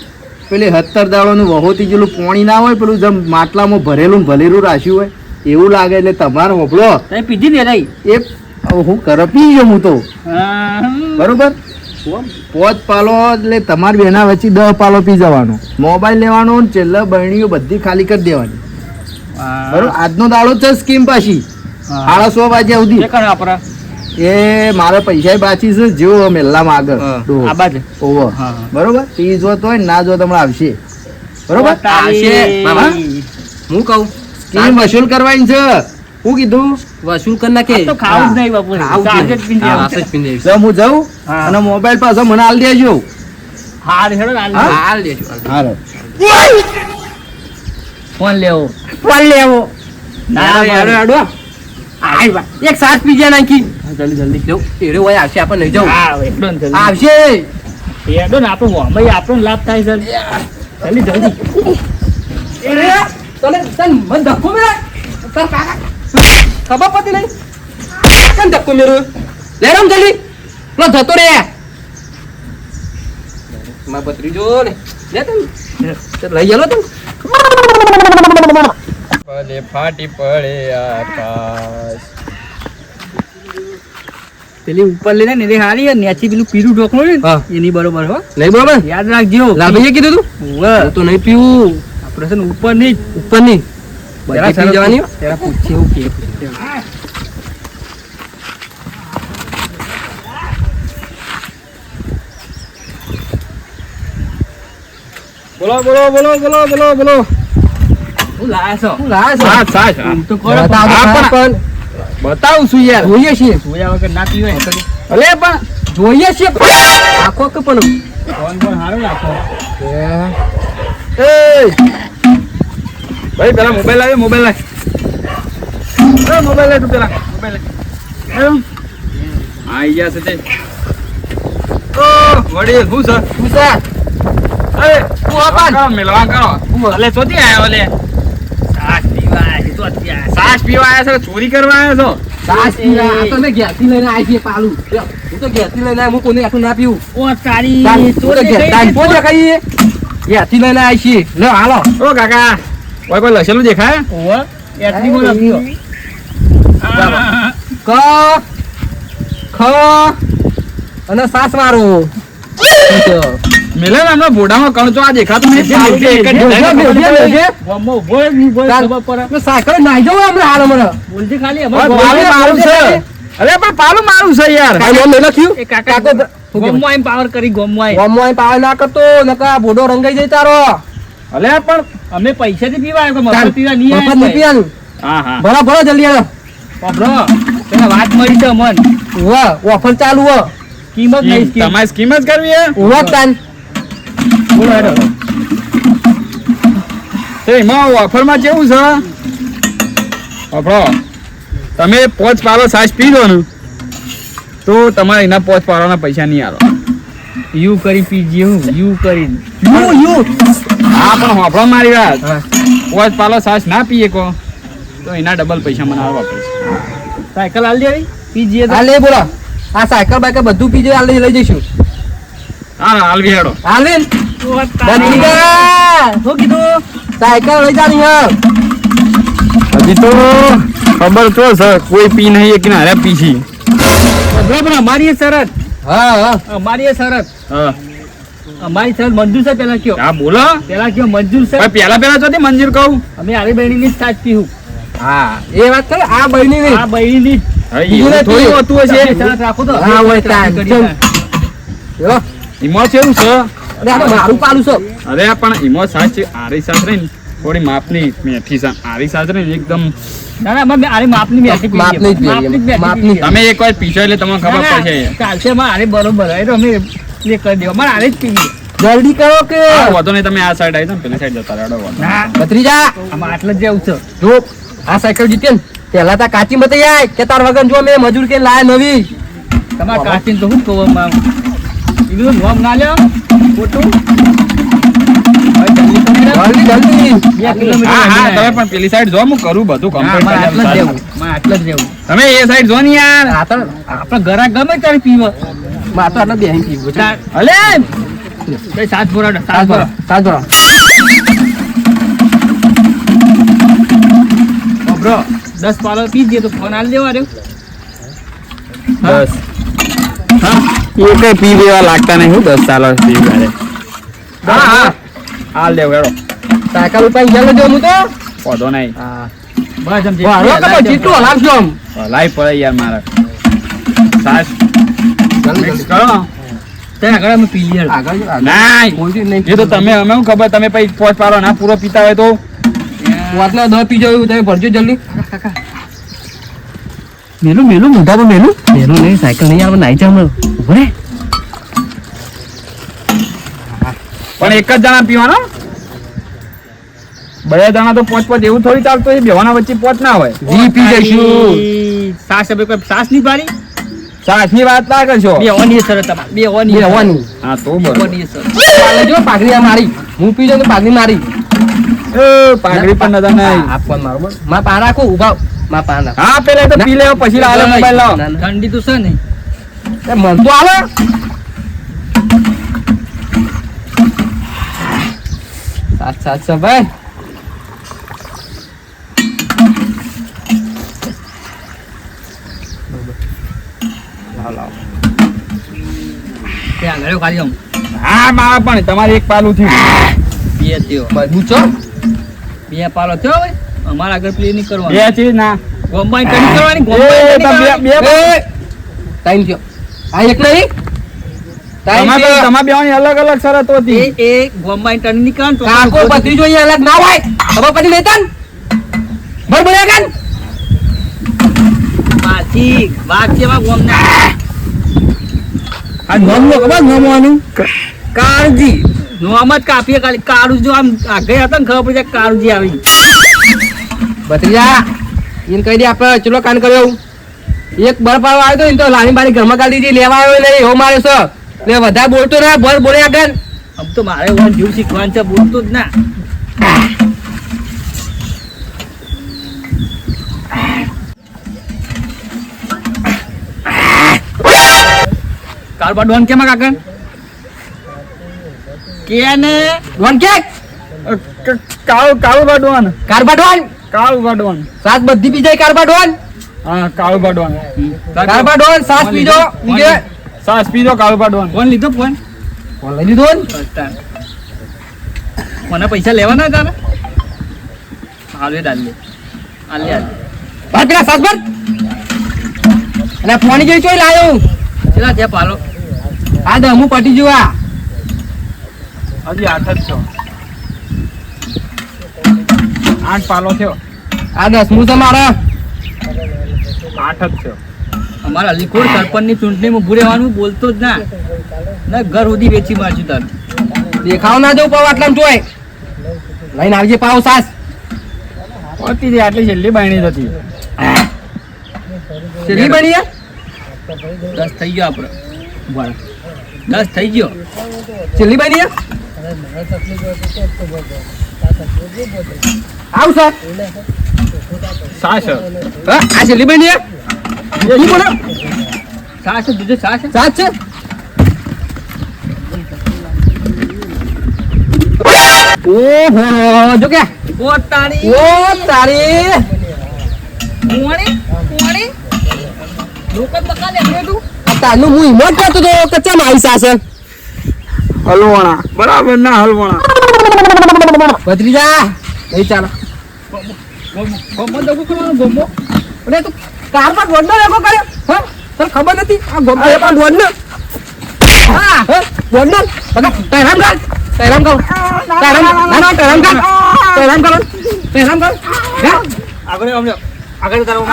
A: પેલી 17 દાડોનું વહોતી જેલું પોણી ના હોય પેલું જેમ માટલામાં ભરેલું ને ભલેલું રાખ્યું હોય એવું લાગે એટલે તમારે હોભળો
C: તમે પીધી ને રહી
A: એ હવે હું કરપી ગયો હું તો બરોબર 5 પાલો એટલે તમારી બેના વચ્ચે 10 પાલો પી જવાનો મોબાઈલ લેવાનો ને છેલ્લા બરણીઓ બધી ખાલી કરી દેવાની બરોબર આજનો દાડો છે સ્કીમ પાછી 6:30 વાગ્યા સુધી
C: વાપરા
A: એ મારે પૈસા બાકી છે જેવો મેલ્લામાં આગળ ડોહો.
C: આ બાજુ
A: ઓવો
C: હા.
A: બરોબર ઈ જોતો હોય ને ના જોતો હમણાં આવશે બરોબર
D: આવશે, બાબા. હું કહું
A: સ્કીમ વસૂલ કરવાની છે હું કીધું
D: વસૂલ કરી નાખે
C: તો ખાવું જ નહીં બાપુ
D: ખાવું જ
C: સાંજે જ
D: નહીં.
C: પીંધી
D: હા,
C: આવશે.
D: સાસ જ પીંધી આવશે.
A: તો હું જાઉં
C: હા.
A: અને મોબાઈલ પાછો મને આલ દેજો
C: હા હેડો ને
A: હા?
D: હાલ દેજો, હાલ દેજો.
A: હાલો
C: ફોન લેવો
D: કોણ લેવો
C: ના,
D: હેડો, હેડો. આય બા. એક સાસ પીજે નાખી
C: જલ્દી જલ્દી
D: જો એરે હોય આવશે આપણે નહીં જવું
C: હા એટલો ને જલ્દી
D: આવશે
C: હેડો ને આપણો વામય આપણો ને લાભ થાય જલ્દી જલ્દી
D: એરે તને તને મન ધક્કો મેરા તાર કાકા ખબર પડી નહીં કેમ ધક્કો મેરો લે રામ જલ્દી લો જતો રે માં પત્રી જો ને લે તને ચાલ લઈ ગયેલો તું
B: ભલે ફાટી પડે આકાશ.
C: પેલી ઉપર લઈને ને એ હારી નેચી પેલું પીરું ઢોકળું ને
D: હા.
C: એની બરોબર હો
D: નહીં બરોબર
C: યાદ રાખજો
D: લાભીએ કીધું તું
C: ઓવે.
D: હું તો નહીં પીવું
C: આપણે છે ને ઉપર નહીં
D: ઉપર નહીં
C: જરા
D: પી જવાની
C: જરા પૂછે એવું કે
B: બોલો બોલો બોલો બોલો બોલો બોલો
C: હું લાયા છો
D: હું લાયા છો
B: સાસ સાસ હા.
C: તો કરો
D: બતાવો,
B: હા,
D: પણ
B: બતાવું છું યાર
D: જોઈએ છીએ
C: જોયા વગર ના પીવાય
B: અલે પણ
D: જોઈએ છીએ આખો કે પણ
C: ફોન ફોન સારું રાખો
B: એ ભાઈ પેલા મોબાઈલ લાવ્યો મોબાઈલ લાવ મોબાઈલ લાવ તું પેલા મોબાઈલ લાવ આઈ ગયા છે તે ઓ વડીલ હું છે
D: શું છે
B: એ
D: તું આપણ
B: કરો મેલવા કરો અલે ચોથી આયો અલે
C: સાસ પીવાય તો અત્યારે
B: સાસ પીવા આયા છો ચોરી કરવા આયા છો
D: સાસ પીવા આ તો મેં ઘેરથી લઈને આવી છે પાલું લ્યો, હું તો ઘેરથી લઈને આવ્યો, હું કોઈને આટલું ના પીવું
C: ઓ તારી
D: તાન, હું તો
C: ચોરી
D: ઘેર-
C: કઈ
D: તાન,
C: રીતે?
D: પોતે કહીએ ઘેરથી લઈને આવી છીએ લ્યો હાલો
B: ઓ કાકા કોઈ કોઈ લસેલું દેખાય
C: ઓવે, એટલી બોલ આપજો.
D: ક ખ અને સાસ મારો
B: મેલે ને હમણાં ભોડામાં કણચો આ દેખાતો નહીં
D: બેસજે, બેસજે, બેસજે.
C: ગમો ઉભો જ નહીં, ઉભો જ
D: ચાલ.
C: ખબર પડે.
D: મેં સાયકલ નાઈ જવું હમણાં હાલ હમણાં
C: બોલજે ખાલી
B: ઓય,
C: અમારે
B: પાલું મારું છે અરે પણ પાલું મારું છે યાર
D: કાંઈ નામ નહીં લખ્યું
C: એ કાકા ગોમમાં આવીને પાવર કરી ગોમમાં આવીને.
D: ગોમમાં આવીને પાવર ના કરતો નકર આ બોડો રંગાઈ જાય તારો
B: અલે પણ
C: અમે પૈસાથી પીવા આવ્યા,
D: ચાલ,
C: મફત પીવા નહીં
D: મફત નહીં
C: આવ્યા.
D: પીવાનું.
B: હા હા
D: ભરો ભરો જલ્દી હાલો
C: બાપરો, પેલા વાત મળી છે મન
D: ઉવ્વ, ઓફર ચાલુ હો
C: કિંમત નહીં સ્કીમ.
B: તમારી સ્કીમ જ કરવી હે
D: ઉવ્વ તાન
C: બોલો હેડો.
B: તો એમાં ઓફરમાં કેવું છે ઓફરો તમે 5 પાલો સાસ પી દો ને તો તમારે એના 5 પાલોના પૈસા નહીં આવે
C: યુ કરી પીજે હું યુ કરી
B: હા પણ હોફળો મારી વાત
D: હા.
B: 5 પાલો સાસ ના પીએ કો તો એના ડબલ પૈસા મને આવવા પડશે
C: સાયકલ હાલ દેવી પીજે તો.
D: હા લે બોલો આ સાયકલ બાયકલ બધું પીજે હાલ લઈ જઈશું
B: હા હાલવી હેડો
D: હાલ લે
C: ઓ તારી.
D: બચી ગયા
C: શું કીધું?
D: સાયકલ લઈ જાની હે
B: હજી તો ખબર તો છે કોઈ પી નહીં કે ના પીછી
C: બરાબર, અમારી એ શરત
D: હા હા
C: અમારી એ શરત
B: હા
C: અમારી શરત મંજૂર છે પેલા કયો
B: હા બોલો
C: કયો મંજૂર છે
B: ભાઈ પેલા ચોથી મંજૂર કહું
C: અમે આરી બહેની ની સાચ પીવું
D: હા એ વાત કરે આ બહેની ની
C: આ બહેની ની
B: હવે
D: બીજું
B: એવું થોડી
D: નથી.
B: હોતું હશે
C: શરત રાખો તો
D: હા, હોય તાન.
C: કરી
D: જો,
B: ઈમો કેવું છે
D: અરે આ તો મારું પાલું છે
B: અરે પણ ઈમો સાચ આરી સાચ રહી ને થોડી માપની મેઠી સા આરી સાચ રહી ને એકદમ
C: ના ના અમે આરી માપની મેઠી પીવીએ.
D: માપની જ પીવીએ.
C: માપની જ મેઠી
D: માપની.
C: પીવીએ.
B: તમે એક વાર પીછો એટલે તમને ખબર
C: ના,
B: પડશે
C: ના, ચાલશે અમારે આરે બરોબર હોય તો અમે એ કરી દેવા અમારે આરે જ પીવીએ.
D: જલ્દી કરો કે
B: હા, વાંધો નહીં તમે આ સાઈડ આવી જાઓ ને પેલી સાઈડ જતા રહેડો વાંધો
C: ના
D: ભત્રીજા
C: આમાં આટલે જ જવું છે
D: જો આ સાયકલ જીતે ને પેલા તા કાચી મત આય કે તાર વગર જો મેં મજૂર કે લાયા નવી
C: તમારે કાચીને તો શું કહું આમાં એનું નોમ ના લ્યો ખોટું હવે જલ્દી તો મેળવો.
D: જલ્દી
C: 2 કિલોમીટર
B: હા હા
C: અંદર
B: તમે પણ પેલી સાઈડ જો હું કરું બધું
C: હા, મારે આટલે જ
B: કમ્પ્લીટ
C: રહેવું. મારે આટલે જ રહેવું.
B: તમે એ સાઈડ જો ને યાર
D: આ તો
C: આપણે ઘરે ગમે ત્યારે પીવો
D: માં તો આટલા બેહીને પીવું છે
B: અલે
C: કઈ સાત ભરો
D: સાત ભરો સાત ભરો
C: બ્રો 10 પાલો પી દે તો ફોન આલ દેવા રહ્યો
B: બસ હા એ કઈ પી દેવા લાગતા નહીં હું 10 સાલ પી ગાડે
D: હા હા
B: હાલ દેવ હેડો
D: સાયકલ ઉપર ગયેલો જો હું તો
B: વાંધો નહીં
D: હા
C: બસ આમ
D: વારો કે ભાઈ જેટલું હલાવજો આમ
B: લાઈ પડે યાર મારે સાસ મિક્સ કરો
C: ત્યાં આગળ અમે પી લઈએ
D: આગળ જો, આગળ.
B: ના
D: કોઈ નહીં
B: એ તો તમે અમે શું ખબર તમે પછી પોચ પારો ના પૂરો પીતા હોય તો
D: વાતના દ પી જાવ તમે ભરજો જલ્દી મેલું મેલું મોઢા પર મેલું મેલું નહીં સાયકલ નહીં આવે નાઈ જાવ ઉભો રે
B: પણ એક જ જણા પીવાનો બે જણા તો પોચ પોચ એવું થોડી ચાલતું હોય બેવાના વચ્ચે પોચ ના હોય
D: જી પી જઈશું
C: સાસ હવે કોઈ સાસ નહીં પાડી
B: સાસ ની વાત ના કરશો
C: બે ઓની સર તમારે બે ઓની
D: બે હોવાની
B: હા તો બરોબર
C: ઓની સર
D: પાલે જો પાઘડી આ મારી હું પી જાઉં તો પાઘડી મારી
B: એ પાઘડી પણ નજર નહીં
D: આપવાનું મારું બસ માં પા રાખો ઉભા માં પા રાખો
B: હા પેલા તો પી લેવો પછી લાવો મોબાઈલ લાવો
D: ના, ના.
C: ઠંડી તો છે નહીં
D: એ મન તો આવે સાત સાત છે ભાઈ લાવ લાવ
C: ત્યાં આગળ ખાલી આમ
B: હા મારા પણ તમારે એક પાલું થયું
C: બે થયો
D: મજબૂત છો
C: બે પાલો થયો હવે અમારા આગળ પ્લે નહીં કરવાનો
B: બે છે ના
C: ગોમ્બાઈ કરી કરવાની
B: એ
C: ગોમ્બાઈ
B: તો બે બે
D: ટાઈમ થયો આ એક નહીં ટાઈમ
B: તમારે
D: થયો
B: તમારે બેવાની અલગ અલગ શરતો હતી
C: એ ગોમ્બાઈ ટર્ન નહીં કરવાનું તો
D: કાકો પતિ જોઈએ અલગ ના હોય ખબર પડી નહીં તન બર બોલ્યા કાન
C: પાછી વાત છે એમાં ગોમના
D: આ નામ નો ખબર નામવાનું કાળજી
C: નોમ જ કાપીએ ખાલી કાળું જો આમ આગળ હતા ને ખબર પડી જાય કાળુજી આવી
D: ભત્રીજા એને કહી દે આપણે ચલો કાન કર્યો એક બરફ વાળો આવ્યો તો ને તો લાની બાની ઘરમાં કાઢી દીધી લેવા આવ્યો નહીં એવો મારે છે એટલે વધારે બોલતો ના બર બોલે આગળ
C: આમ તો મારે વન જીવ શીખવાનું છે બોલતો જ ના કાળબા ડોન કેમાં કાકા કે ને
D: વન કે
B: કાળું કાળું બાડવાન
D: કારબાડવાન
B: કાળું બાડવાન
D: સાત બધી પી જાય કારબાડવાન
B: હા કાળું બાડવાન
D: કારબાડવાન સાસ પીજો નીચે
B: સાસ પીજો કાળું બાડવાન
C: ફોન લીધો ફોન
D: ફોન લઈ લીધો ને
C: મને પૈસા લેવાના તારે હાલે ડાલે હાલે હાલે
D: બાર પેલા સાસ બર અને ફોન જેવી ચોઈ લાયો
C: ચલા ત્યાં પાલો
D: આ દમું પટી જુઆ
B: હજી 8 જ છો 8 પાલો થયો
D: આ 10મું છે મારા
B: 8 જ છો
C: અમારા અલીકોડ સરપંચની ચૂંટણીમાં ઉભું રહેવાનું બોલતો જ ના ના ઘર સુધી વેચી મારશું તારે
D: દેખાવ ના જવું પાવ આટલામાં ચોય લઈને આવજે પાવ સાસ
B: પતી જાય આટલી છેલ્લી બાયણી હતી
D: શેરી બની હે?
C: 10 થઈ ગયો આપણે બરાબર 10 થઈ ગયો
D: છેલ્લી બની હે? આવ સર
B: સાસ
D: હા આ છેલ્લી બની હે? ઈ બોલો
C: સાસ છે બીજો સાસ છે
D: સાસ છે ઓહો જો કે
C: ઓ તારી
D: ઓ તારી
C: કોણી લોકો બકા લે તું
D: આ તારનું હું હિંમત કરતો તો કે ચમ આવી સાસે
B: હલવાણા બરાબર ના હલવાણા
D: ભત્રીજા નહીં ચાલો
B: ગમો દગો કરવાનો ગમો
D: અરે તું કાર પર ગોડનો એકો કર્યો હા તને ખબર નથી આ ગોડનો એ પણ ગોડનો હા ગોડનો બગા તૈરામ કર તૈરામ કર
C: આગળ તારો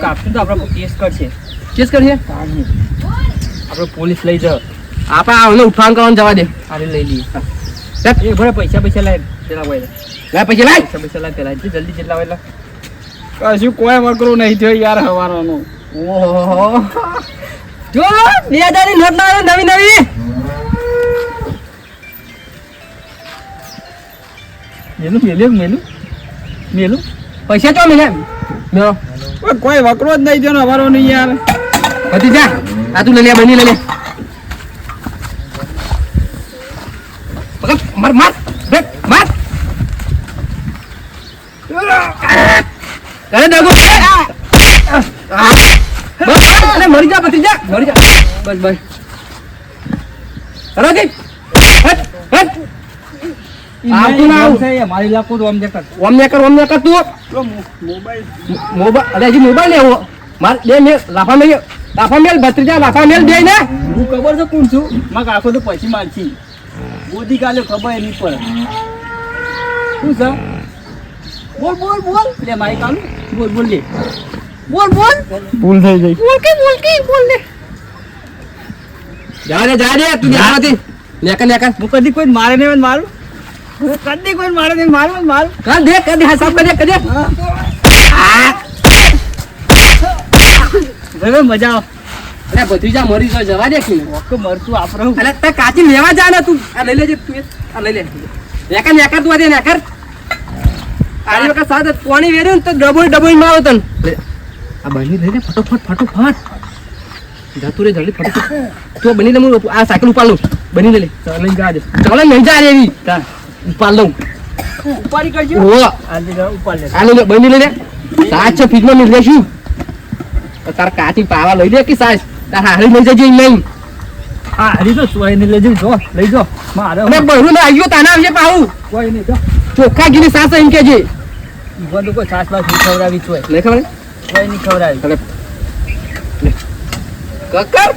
C: કાપશું તો આપણે કેસ કરશે આપણે પોલીસ લઈ જાવ
D: આપણે ઉઠાણ કરવાનું જવા દે
C: આરે લઈ લઈએ એ ભરે પૈસા લાય પેલા હોય
D: પૈસા લાય
C: પૈસા લાય પેલા જલ્દી જેટલા હોય
B: કશું કોઈ વકરું નહીં થયો યાર હવારનું
D: ઓહો જો 2000 ની નોટ લાવે નવી નવી
C: મેલું
D: પૈસા તો મિલે મેલો
B: કોઈ વકરો જ નહીં થયો ને હવારો નહીં યાર
D: પતિ જા આ તું લઈ લે બની લઈ લે માર માર બ્રેક માર અરે દગો અરે મરી જા પતિ જા મરી જા બસ બસ અરે દી હટ હટ આવતું ના આવું
C: મારી લાખો તો આમ
D: ઓમ ને કર તું મોબાઈલ અરે હજી મોબાઈલ લેવો માર બે મેલ લાફા મેલ ભત્રીજા લાફા મેલ દે ને
C: હું ખબર છે કોણ છું માં કાકો તો પછી મારછી બોધી કાલે ખબર નહીં પડે શું છે બોલ લે મારી કામ બોલ લે બોલ
B: ભૂલ થઈ ગઈ
D: બોલ લે જા રે તું જાવાથી નેકર
C: હું કદી કોઈ મારે નહીં મારું કદી કોઈ મારે નહીં મારું
D: કર દે હા સાબ કર દે
C: હવે મજા આવે
D: અરે ભત્રીજા મરી જો જવા દે કે
C: ઓકે મરતું આપણો
D: અરે તે કાચી લેવા જા ને તું આ લઈ લેજે તું આ લઈ લે નેકર તું આ દે નેકર આની વખત સાદ પાણી વેર્યું ને તો ડબોઈ માં આવે તન આ બની લઈ લે ફટોફટ જાતું રે જલ્દી ફટોફટ તું બની લે હું આ સાયકલ ઉપાડ લઉં બની લે
C: લઈ જા
D: ચાલે નહીં જા એવી ઉપાડ લઉં
C: ઉપાડી કરજો
D: ઓ
C: આજે ઉપાડ લે
D: આ લઈ લે બની લે સાચ છે ફીટમાં મિલ લેશું તાર કાચી પાવા લઈ લે કે સાચ તાર હારી લઈ જજે નહીં
C: હા હરી તો સોય ને લઈ જો મારે
D: અરે બહુ ના આવ્યો તાના આવજે પાવું
C: કોઈ નહીં જો
D: ચોખ્ખા ગીરી સાસ એમ કેજે
C: ઈવન તો કોઈ સાસ બાસ ખવડાવી છે
D: લે ખબર
C: કોઈ નહીં ખવડાવી
D: લે કકર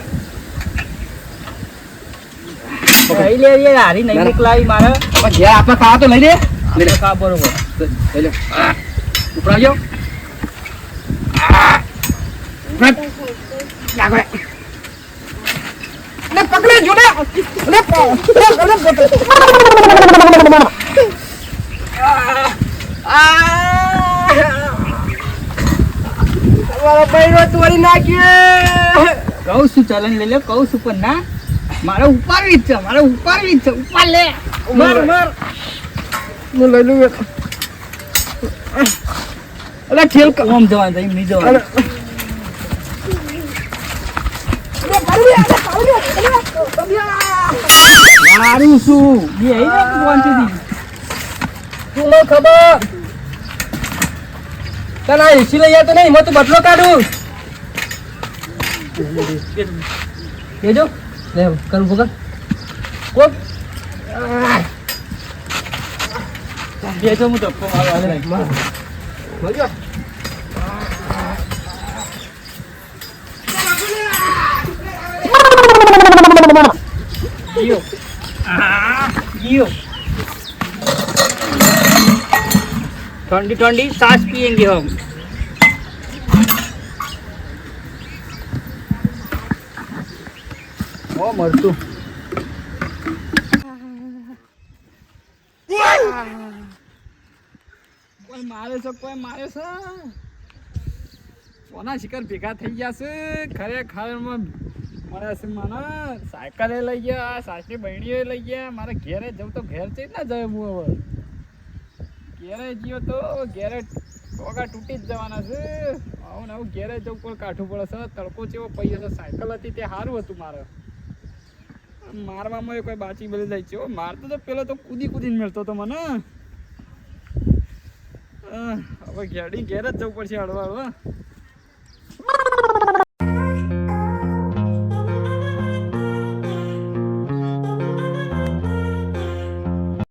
C: લઈ લે યાર હારી નહીં મોકલાવી મારે
D: જે આપણે ખાવા તો લઈ લે
C: લે ખા બરોબર
D: લઈ લે ઉપરાવજો પકડે જોડે તોડી નાખ્યો
C: કહું છું ચલન લઈ લે કહું છું પણ ના મારે ઉપાડવી જ છે ઉપાડ લે
D: માર હું લઈ લઉં અલા ઠેલ
C: ઓમ જવા દઈ નહીં જવા મારું શું એ આવી
D: તું ખબર તને એસી લઈ તો નહીં તું બદલો કાઢું કેજો લે કરું ભગત કોક
C: બે તો હું ધક્કો મારવા
D: મળ્યો
C: जियो ठंडी ठंडी सांस पियेंगे हम ओ मरतू
B: કોઈ મારે છે કોના શિકાર ભેગા થઈ ગયા છે ખરેખર મળે છે મને સાયકલે લઈ ગયા સાસરી બહેણીઓ લઈ ગયા મારે ઘેરે જવું તો ઘેર છે ના જાય હું હવે ઘેરે જીવો તો ઘેરે ટોગા તૂટી જ જવાના છે આવું ને આવું ઘેરે જવું કોઈ કાઠું પડે છે તડકો ચેવો પૈયો છે સાયકલ હતી તે સારું હતું મારે મારવામાં કોઈ બાચી બળી જાય છે મારતો તો પેલો તો કૂદીને મળતો હતો મને હવે ઘેડી ઘેર જ જવું પડશે હળવા હળવા